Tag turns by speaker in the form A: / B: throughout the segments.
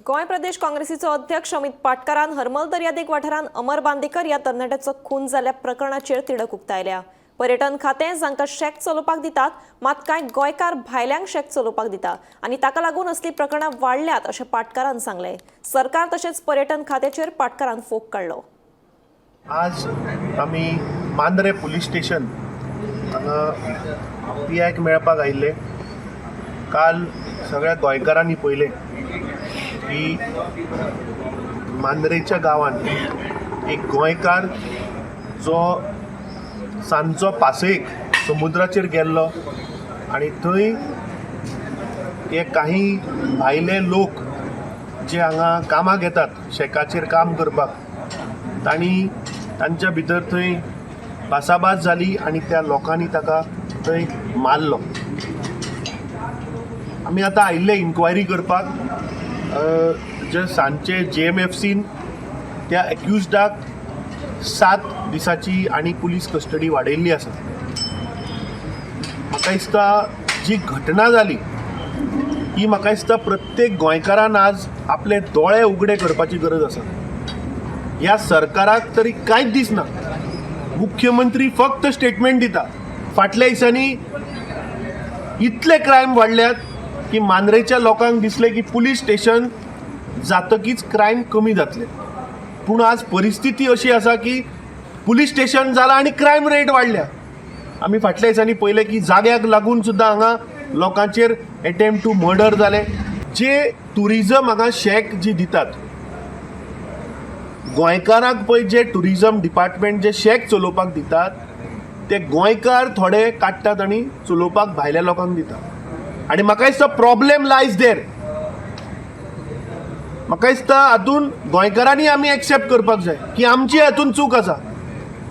A: गोय प्रदेश काँग्रेसीचो अध्यक्ष अमित पाटकरान हरमल दर्यादेग वाठारांत अमर बांदेकर ह्या तरणाट्याचो खून जाल्ल्या प्रकरणाचेर तिडक उक्तायल्या। पर्यटन खातें जांकां शेक चलोवपाक दितात, मात कांय गोंयकार भायल्यांक शेक चलोवपाक दिता आनी ताका लागून असली प्रकरणां वाडल्यात अशें पाटकरान सांगलें। सरकार तशेंच पर्यटन खात्याचेर पाटकरान फोग काडलो।
B: आज आमी मांद्रे पुलीस स्टेशन हांगा पियाक मेळपाक आयिल्ले। काल सगळ्या गोंयकारांनी पळयलें की मांद्रेच्या गांवांत एक गोंयकार जो सांजचो पासयेक समुद्राचेर गेल्लो आनी थंय हे काही भायले लोक जे हांगा कामाक येतात शेकाचेर काम करपाक, तांच्या भितर थंय भासाभास जाली आनी त्या लोकांनी ताका थंय मारलो। आमी आतां आयिल्ले इन्क्वायरी करपाक। जे सांजचे JMFCन त्या एक्युज्डाक 7 दिसाची आनी पुलीस कस्टडी वाडयल्ली आसा। म्हाका दिसता जी घटना जाली ही म्हाका दिसता प्रत्येक गोंयकारान आज आपले दोळे उगडे करपाची गरज आसा। ह्या सरकाराक तरी कांयच दिसना। मुख्यमंत्री फक्त स्टेटमेंट दिता। फाटल्या दिसांनी इतले क्रायम वाडल्यात की मांद्रेच्या लोकांक दिसले की पुलीस स्टेशन जातकीच क्रायम कमी जातले, पूण आज परिस्थिती अशी आसा की पुलीस स्टेशन जालां आनी क्रायम रेट वाडल्या। आमी फाटल्या दिसांनी पळयलें की जाग्याक लागून सुद्दां हांगा लोकांचेर अटेम्प्ट टू मर्डर जाले। जे टुरिजम हांगा शेक जी दितात, गोंयकारांक पळय जे टुरिजम डिपार्टमेंट जे शेक चलोवपाक दितात ते गोंयकार थोडे काडटात आनी चलोवपाक भायल्या लोकांक दितात। आनी म्हाका दिसता प्रॉब्लेम लायज देर। म्हाका दिसता हातून गोंयकारांनी आमी एक्सेप्ट करपाक जाय की आमची हातून चूक आसा।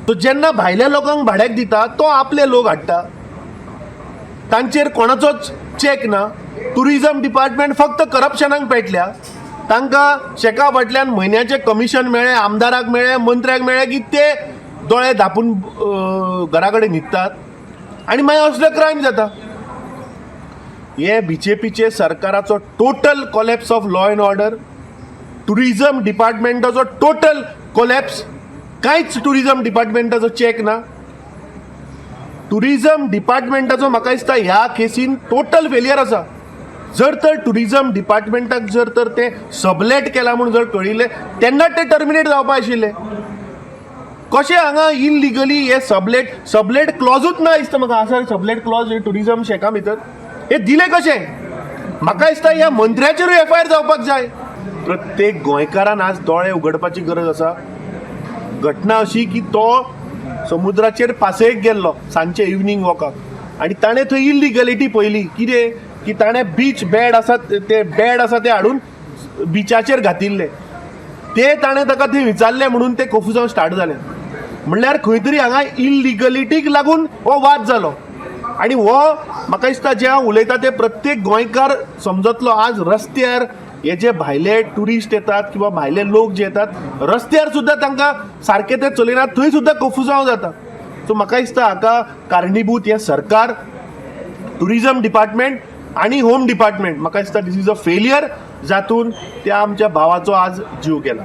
B: तो जेन्ना भायल्या लोकांक भाड्याक दिता तो आपले लोक हाडटा, तांचेर कोणाचोच चॅक ना। टुरिजम डिपार्टमेंट फक्त करप्शनाक पेटल्या। तांकां शेका फाटल्यान म्हयन्याचे कमिशन मेळ्ळें, आमदाराक मेळ्ळें, मंत्र्याक मेळ्ळें की ते दोळे धापून घरा कडेन न्हिदतात आनी मागीर असले क्रायम जाता। हे BJPचे सरकाराचो total collapse of law and order, tourism डिपार्टमेंटाचो टोटल कोलॅप्स। कांयच टुरिजम डिपार्टमेंटाचो चॅक ना। टुरिजम डिपार्टमेंटाचो म्हाका दिसता ह्या केसीन टोटल फेलियर आसा। जर तर टुरिजम डिपार्टमेंटाक जर तर ते सबलेट केला म्हणून जर कळिल्लें तेन्ना ते टर्मिनेट जावपा आशिल्ले। कशें हांगा इनलिगली हे सबलेट क्लॉजूच ना दिसता म्हाका। आसा सबलेट क्लॉज हे टुरिजम शेका भितर हे दिले कशें? म्हाका दिसता ह्या मंत्र्याचेरूय FIR जावपाक जाय। प्रत्येक गोंयकारान आज दोळे उगडपाची गरज आसा। घटना अशी की तो समुद्राचेर पासयेक गेल्लो सांजचे इवनिंग वॉकाक आनी ताणें थंय इलिगलिटी पळयली। कितें की ताणें बीच बेड आसा ते हाडून बिचाचेर घातिल्ले। ते ताणें ताका थंय विचारलें म्हणून ते कफू जावन स्टार्ट जालें। म्हणल्यार खंय तरी हांगा इलिगलिटीक लागून हो वाद जालो आनी हो म्हाका दिसता जे हांव उलयता ते प्रत्येक गोंयकार समजतलो। आज रस्त्यार हे जे भायले टुरिस्ट येतात किंवा भायले लोक जे येतात रस्त्यार सुद्दां तांकां सारके ते चलयनात, थंय सुद्दां कफू जावं जाता। सो म्हाका दिसता हाका कारणीभूत हे सरकार, टुरिजम डिपार्टमेंट आनी होम डिपार्टमेंट। म्हाका दिसता दीस इज अ फेलियर जातून त्या आमच्या भावाचो आज जीव गेला।